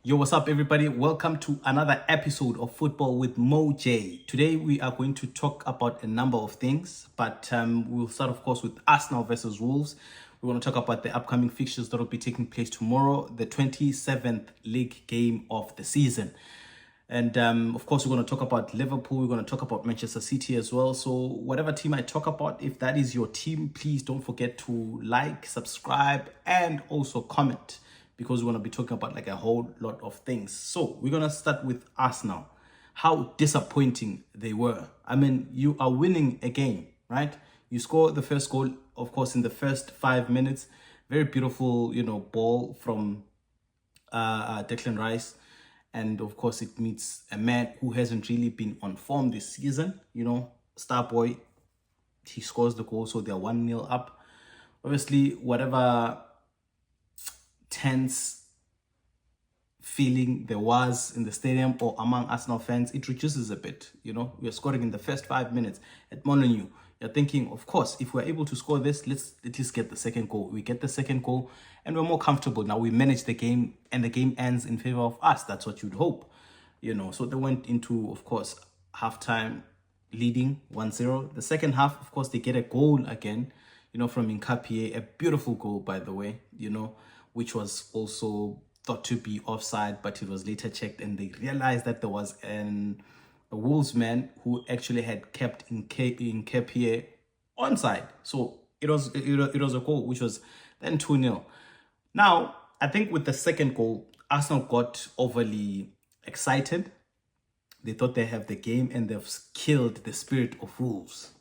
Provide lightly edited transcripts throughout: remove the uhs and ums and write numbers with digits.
Yo, what's up, everybody? Welcome to another episode of Football with Mo J. Today, we are going to talk about a number of things, but we'll start, of course, with Arsenal versus Wolves. We want to talk about the upcoming fixtures that will be taking place tomorrow, the 27th league game of the season. And of course, we're going to talk about Liverpool. We're going to talk about Manchester City as well. So whatever team I talk about, if that is your team, please don't forget to like, subscribe, and also comment, because we're going to be talking about like a whole lot of things. So we're going to start with Arsenal. How disappointing they were. I mean, you are winning a game, right? You score the first goal, of course, in the first 5 minutes. Very beautiful, ball from Declan Rice. And of course, it meets a man who hasn't really been on form this season. Starboy, he scores the goal, so they're 1-0 up. Obviously, whatever tense feeling there was in the stadium or among Arsenal fans, it reduces a bit. We're scoring in the first 5 minutes at Molineux. You're thinking, of course, if we're able to score this, let's at least get the second goal. We get the second goal and we're more comfortable. Now we manage the game and the game ends in favor of us. That's what you'd hope. So they went into, of course, halftime leading 1-0. The second half, of course, they get a goal again, from Nkapie, a beautiful goal, by the way, which was also thought to be offside, but it was later checked and they realized that there was a Wolves man who actually had kept Nkapie onside. So it was a goal, which was then 2-0. Now, I think with the second goal, Arsenal got overly excited. They thought they have the game and they've killed the spirit of Wolves.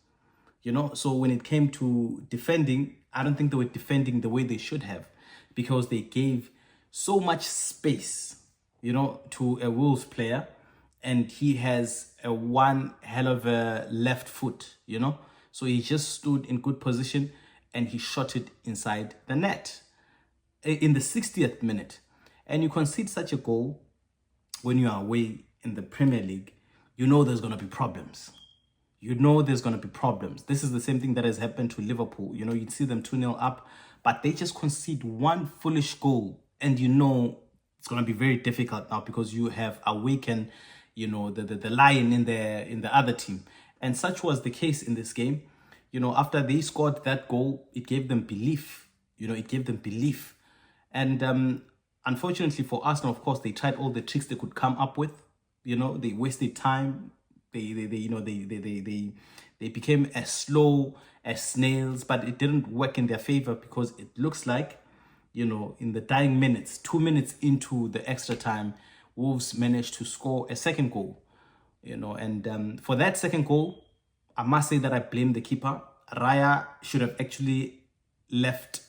So when it came to defending, I don't think they were defending the way they should have, because they gave so much space, to a Wolves player, and he has a one hell of a left foot, So he just stood in good position and he shot it inside the net in the 60th minute. And you concede such a goal when you are away in the Premier League, there's going to be problems. There's going to be problems. This is the same thing that has happened to Liverpool. You'd see them 2-0 up, but they just concede one foolish goal. And it's going to be very difficult now, because you have awakened, the lion in the other team. And such was the case in this game. After they scored that goal, it gave them belief. And unfortunately for Arsenal, of course, they tried all the tricks they could come up with. They wasted time. They became as slow as snails, but it didn't work in their favor, because it looks like, in the dying minutes, 2 minutes into the extra time, Wolves managed to score a second goal. And for that second goal, I must say that I blame the keeper. Raya should have actually left,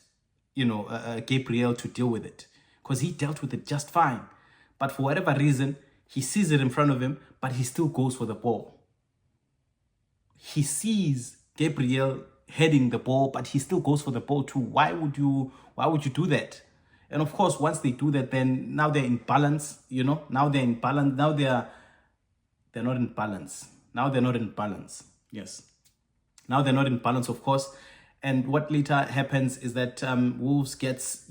Gabriel to deal with it, because he dealt with it just fine. But for whatever reason, he sees it in front of him, but he still goes for the ball. He sees Gabriel heading the ball, but he still goes for the ball too. Why would you do that? And of course, once they do that, then now they're in balance, Now they're in balance. Now they're not in balance. Now they're not in balance. Yes. Now they're not in balance, of course. And what later happens is that Wolves gets,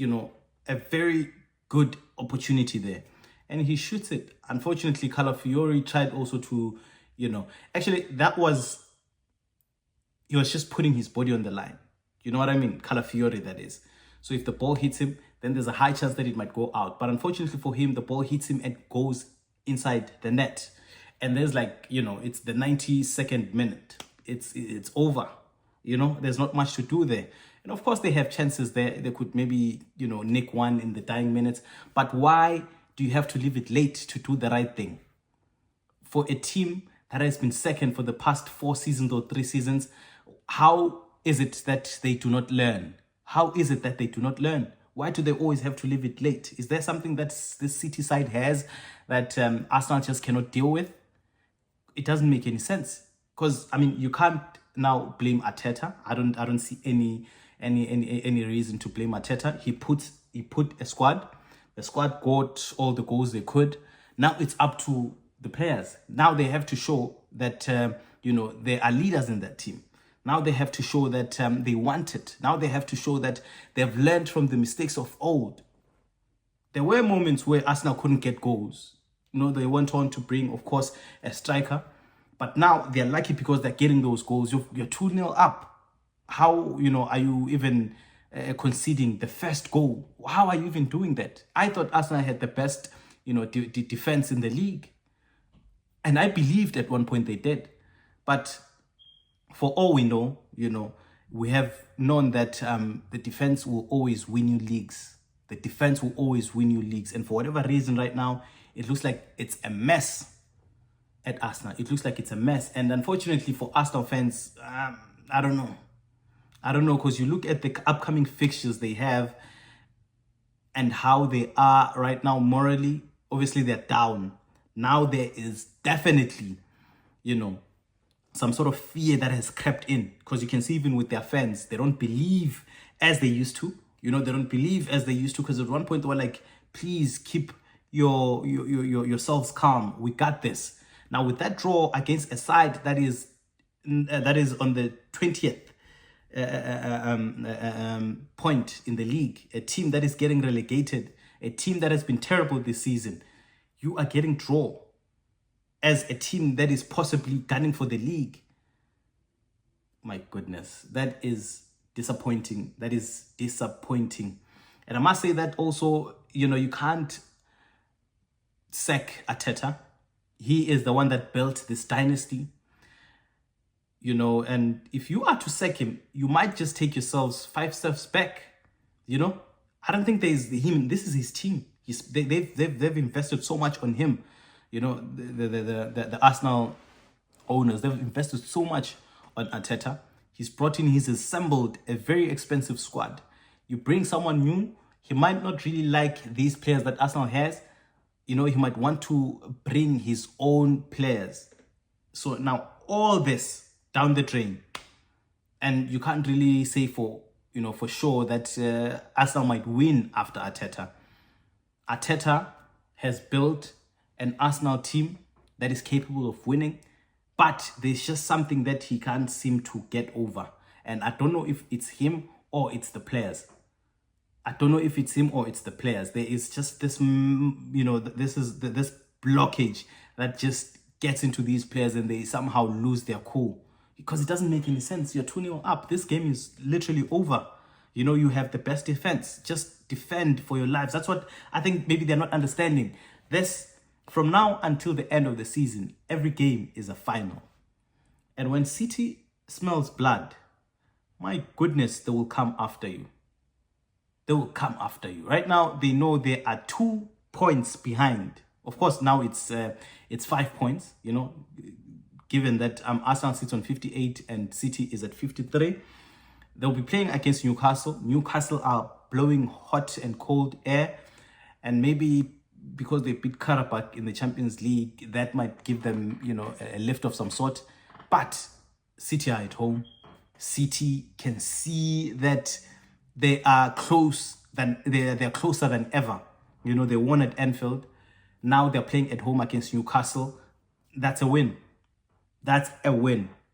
a very good opportunity there. And he shoots it. Unfortunately, Calafiori tried also to, actually he was just putting his body on the line. You know what I mean? Calafiori, that is. So if the ball hits him, then there's a high chance that it might go out. But unfortunately for him, the ball hits him and goes inside the net. And there's it's the 92nd minute. It's over. There's not much to do there. And of course, they have chances there. They could maybe, nick one in the dying minutes. But why do you have to leave it late to do the right thing? For a team that has been second for the past 4 seasons or 3 seasons, how is it that they do not learn? How is it that they do not learn? Why do they always have to leave it late? Is there something that this City side has that Arsenal just cannot deal with? It doesn't make any sense. Because, you can't now blame Arteta. I don't see any reason to blame Arteta. He put a squad. The squad got all the goals they could. Now it's up to the players. Now they have to show that, there are leaders in that team. Now they have to show that they want it. Now they have to show that they've learned from the mistakes of old. There were moments where Arsenal couldn't get goals. They went on to bring, of course, a striker. But now they're lucky because they're getting those goals. You're 2-0 up. How, are you even conceding the first goal? How are you even doing that? I thought Arsenal had the best, defense in the league. And I believed at one point they did. But for all we know, we have known that the defense will always win you leagues. The defense will always win you leagues. And for whatever reason right now, it looks like it's a mess at Arsenal. It looks like it's a mess. And unfortunately for Arsenal fans, I don't know. Because you look at the upcoming fixtures they have and how they are right now morally. Obviously, they're down. Now there is definitely, some sort of fear that has crept in. Because you can see even with their fans, they don't believe as they used to. They don't believe as they used to. Because at one point they were like, please keep yourselves calm. We got this. Now with that draw against a side that is on the 20th point in the league, a team that is getting relegated, a team that has been terrible this season, you are getting draw as a team that is possibly gunning for the league. My goodness, that is disappointing. That is disappointing. And I must say that also, you can't sack Arteta. He is the one that built this dynasty. And if you are to sack him, you might just take yourselves 5 steps back. I don't think there's him. This is his team. They've invested so much on him. The Arsenal owners, they've invested so much on Arteta. He's assembled a very expensive squad. You bring someone new, he might not really like these players that Arsenal has. He might want to bring his own players. So now all this down the drain. And you can't really say for sure that Arsenal might win after Arteta. Arteta has built an Arsenal team that is capable of winning, but there's just something that he can't seem to get over. And I don't know if it's him or it's the players. There is just this, this blockage that just gets into these players and they somehow lose their cool. Because it doesn't make any sense. You're 2-0 up. This game is literally over. You have the best defense. Just defend for your lives. That's what I think maybe they're not understanding. This, from now until the end of the season, every game is a final. And when City smells blood, my goodness, they will come after you. They will come after you. Right now, they know there are 2 points behind. Of course, now it's 5 points, given that Arsenal sits on 58 and City is at 53. They'll be playing against Newcastle. Newcastle are blowing hot and cold air. And maybe because they beat Karabakh in the Champions League, that might give them, a lift of some sort. But City are at home. City can see that they are they're closer than ever. They won at Anfield. Now they're playing at home against Newcastle. That's a win.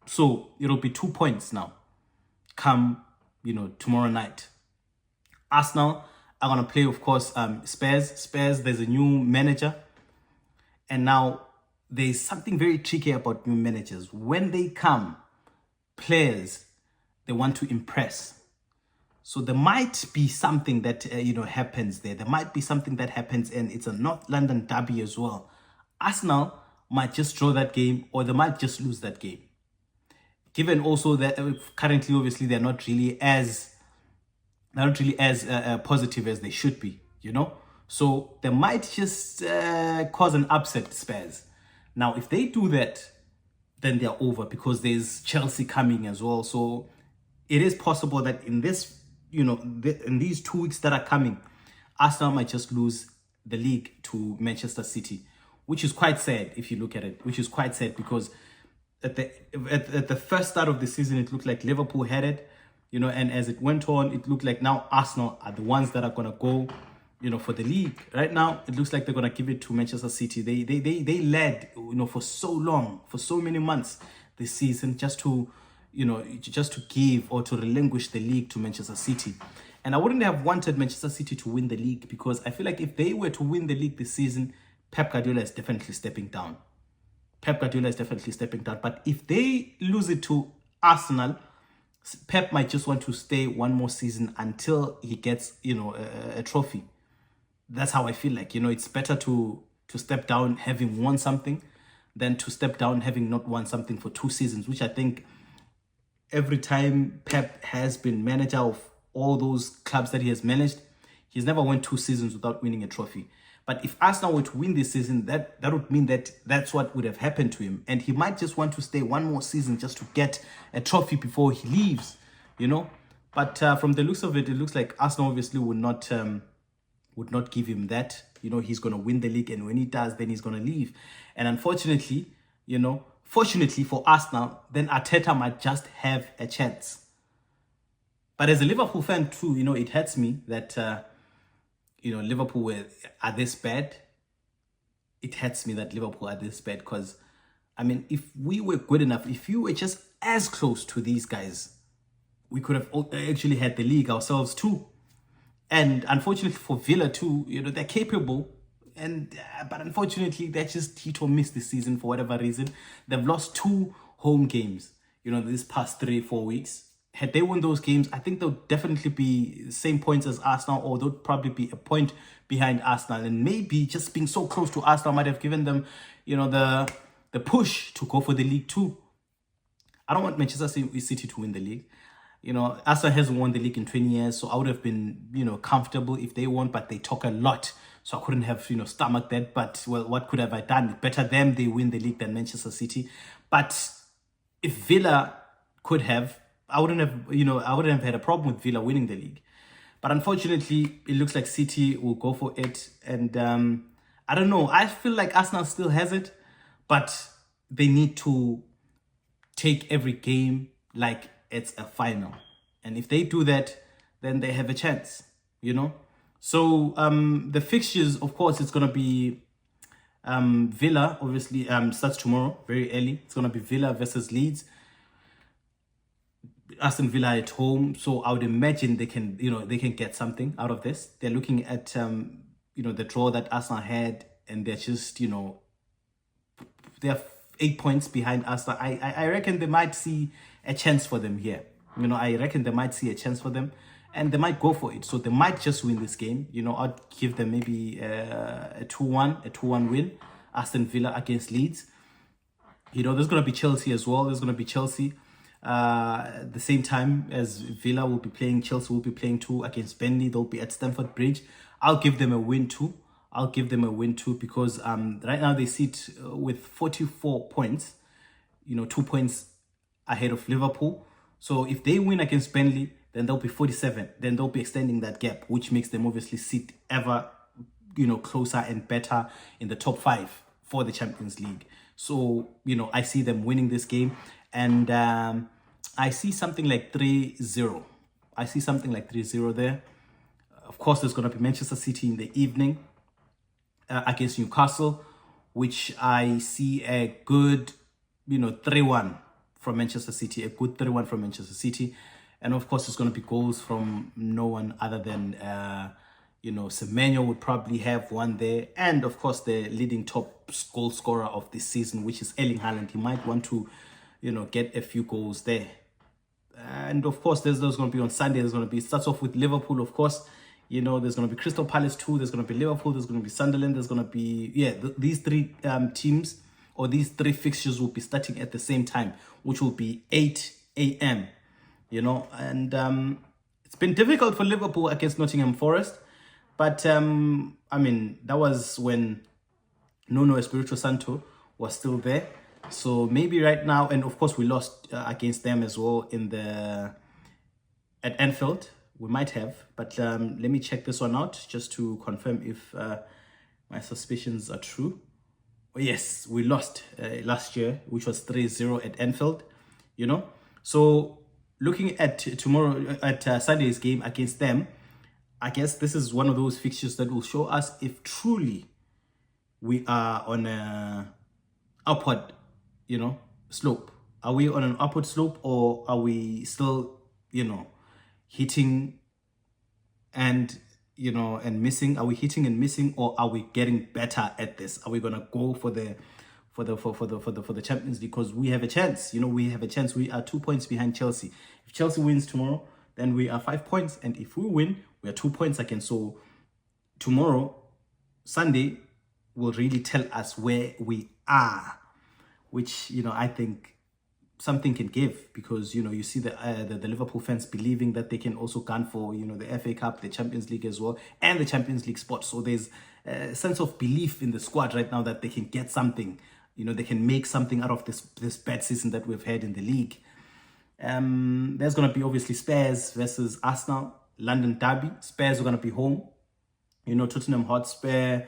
So it'll be 2 points now come, tomorrow night. Arsenal are going to play, of course, Spurs. There's a new manager. And now there's something very tricky about new managers. When they come, players, they want to impress. So there might be something that, happens there. There might be something that happens, and it's a North London derby as well. Arsenal might just draw that game, or they might just lose that game. Given also that currently, obviously, they're not really as positive as they should be, So they might just cause an upset, Spurs. Now, if they do that, then they're over because there's Chelsea coming as well. So it is possible that in this, in these 2 weeks that are coming, Arsenal might just lose the league to Manchester City, which is quite sad if you look at it, which is quite sad because at the first start of the season, it looked like Liverpool had it, and as it went on, it looked like now Arsenal are the ones that are going to go, for the league. Right now, it looks like they're going to give it to Manchester City. They led, for so long, for so many months this season just to give or to relinquish the league to Manchester City. And I wouldn't have wanted Manchester City to win the league, because I feel like if they were to win the league this season, Pep Guardiola is definitely stepping down. Pep Guardiola is definitely stepping down. But if they lose it to Arsenal, Pep might just want to stay one more season until he gets, a trophy. That's how I feel like, it's better to step down having won something than to step down having not won something for 2 seasons, which I think every time Pep has been manager of all those clubs that he has managed, he's never won 2 seasons without winning a trophy. But if Arsenal were to win this season, that would mean that that's what would have happened to him. And he might just want to stay one more season just to get a trophy before he leaves, But from the looks of it, it looks like Arsenal obviously would not give him that. He's going to win the league, and when he does, then he's going to leave. And unfortunately, fortunately for Arsenal, then Arteta might just have a chance. But as a Liverpool fan too, it hurts me that, Liverpool are this bad. It hurts me that Liverpool are this bad, because, if we were good enough, if you were just as close to these guys, we could have actually had the league ourselves too. And unfortunately for Villa too, they're capable, but unfortunately they're just hit or miss this season for whatever reason. They've lost 2 home games, this past 3-4 weeks. Had they won those games, I think they'll definitely be the same points as Arsenal, or they'll probably be a point behind Arsenal. And maybe just being so close to Arsenal might have given them, the push to go for the league too. I don't want Manchester City to win the league. Arsenal hasn't won the league in 20 years, so I would have been, comfortable if they won, but they talk a lot. So I couldn't have, stomached that. But, well, what could have I done? Better them, they win the league, than Manchester City. But if Villa could have, I wouldn't have had a problem with Villa winning the league. But unfortunately, it looks like City will go for it. And I don't know. I feel like Arsenal still has it, but they need to take every game like it's a final. And if they do that, then they have a chance, So the fixtures, of course, it's going to be Villa, obviously, starts tomorrow, very early. It's going to be Villa versus Leeds. Aston Villa at home, so I would imagine they can get something out of this. They're looking at the draw that Arsenal had, and they're just they're 8 points behind Arsenal. I reckon they might see a chance for them here. I reckon they might see a chance for them, and they might go for it. So they might just win this game. I'd give them maybe a 2-1 win. Aston Villa against Leeds. There's gonna be Chelsea as well. There's gonna be Chelsea. At the same time as Villa will be playing, Chelsea will be playing too against Burnley. They'll be at Stamford Bridge. I'll give them a win too. Because right now they sit with 44 points, 2 points ahead of Liverpool. So if they win against Burnley, then they'll be 47. Then they'll be extending that gap, which makes them obviously sit ever, closer and better in the top 5 for the Champions League. So, I see them winning this game. And I see something like 3-0. I see something like 3-0 there. Of course, there's going to be Manchester City in the evening against Newcastle, which I see a good, 3-1 from Manchester City. A good 3-1 from Manchester City. And of course, there's going to be goals from no one other than, Semenyo would probably have one there. And of course, the leading top goal scorer of this season, which is Erling Haaland. He might want to get a few goals there. And of course, there's going to be on Sunday. It starts off with Liverpool, of course. There's going to be Crystal Palace too. There's going to be Liverpool. There's going to be Sunderland. There's going to be, these 3 teams, or these 3 fixtures will be starting at the same time, which will be 8 a.m. And it's been difficult for Liverpool against Nottingham Forest. But, that was when Nuno Espirito Santo was still there. So maybe right now, and of course we lost against them as well at Anfield. We might have, but let me check this one out just to confirm if my suspicions are true. Oh, yes, we lost last year, which was 3-0 at Anfield. So looking at tomorrow, at Sunday's game against them, I guess this is one of those fixtures that will show us if truly we are on a upward slope. Are we on an upward slope, or are we still, hitting and and missing? Are we hitting and missing, or are we getting better at this? Are we gonna go for the Champions League? Because we have a chance. We have a chance. We are 2 points behind Chelsea. If Chelsea wins tomorrow, then we are 5 points, and if we win, we are 2 points again. So tomorrow, Sunday, will really tell us where we are, which I think something can give, because you see the Liverpool fans believing that they can also gun for the FA Cup, the Champions League as well, and the Champions League spot. So there's a sense of belief in the squad right now that they can get something. They can make something out of this bad season that we've had in the league. There's going to be obviously Spurs versus Arsenal, London derby. Spurs are going to be home, Tottenham Hotspur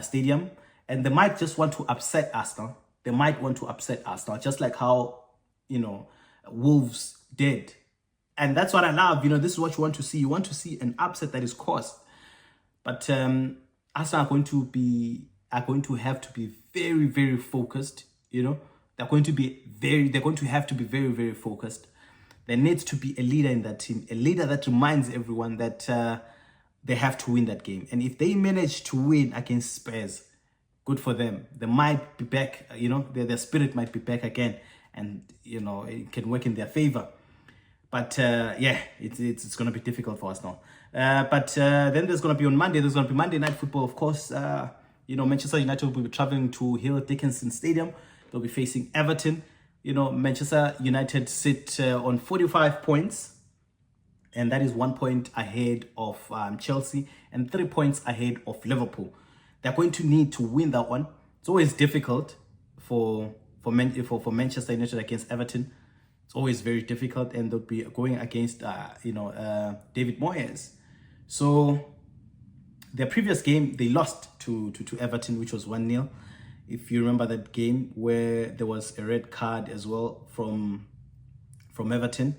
Stadium, and they might just want to upset Arsenal. They might want to upset Arsenal, just like how Wolves did. And that's what I love. This is what you want to see. You want to see an upset that is caused. But Arsenal are going to have to be very, very focused. They're going to have to be very, very focused. There needs to be a leader in that team, a leader that reminds everyone that they have to win that game. And if they manage to win against Spurs, good for them. They might be back, their spirit might be back again, and it can work in their favor. But it's going to be difficult for us now. But then there's going to be on Monday. There's going to be Monday Night Football, of course. Manchester United will be traveling to Hill Dickinson Stadium. They'll be facing Everton. Manchester United sit on 45 points, and that is 1 point ahead of Chelsea and 3 points ahead of Liverpool. They're going to need to win that one. It's always difficult for Manchester United against Everton. It's always very difficult, and they'll be going against David Moyes. So their previous game, they lost to Everton, which was 1-0. If you remember that game where there was a red card as well from Everton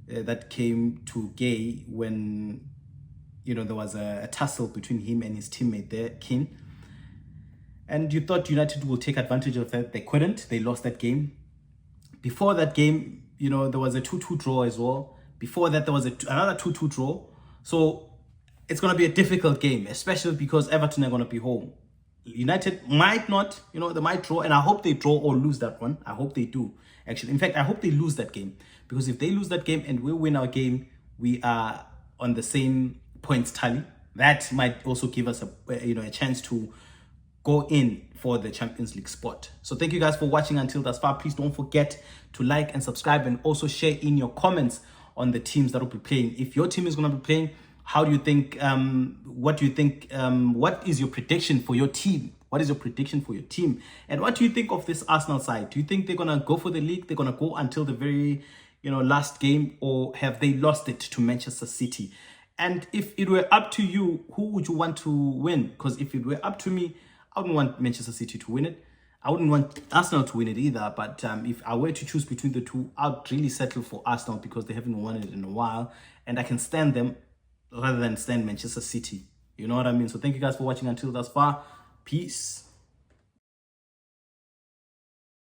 that came to Gay when there was a tussle between him and his teammate there, Keane. And you thought United will take advantage of that. They couldn't. They lost that game. Before that game, there was a 2-2 draw as well. Before that, there was another 2-2 draw. So it's going to be a difficult game, especially because Everton are going to be home. United might not, they might draw, and I hope they draw or lose that one. I hope they do, actually. In fact, I hope they lose that game, because if they lose that game and we win our game, we are on the same points tally. That might also give us a chance to go in for the Champions League spot. So thank you guys for watching until thus far. Please don't forget to like and subscribe, and also share in your comments on the teams that will be playing. If your team is going to be playing, how do you think, what do you think, what is your prediction for your team? What is your prediction for your team? And what do you think of this Arsenal side? Do you think they're going to go for the league? They're going to go until the very, last game, or have they lost it to Manchester City? And if it were up to you, who would you want to win? Because if it were up to me, I wouldn't want Manchester City to win it. I wouldn't want Arsenal to win it either. But if I were to choose between the two, I'd really settle for Arsenal, because they haven't won it in a while, and I can stand them rather than stand Manchester City. You know what I mean? So thank you guys for watching until thus far. Peace.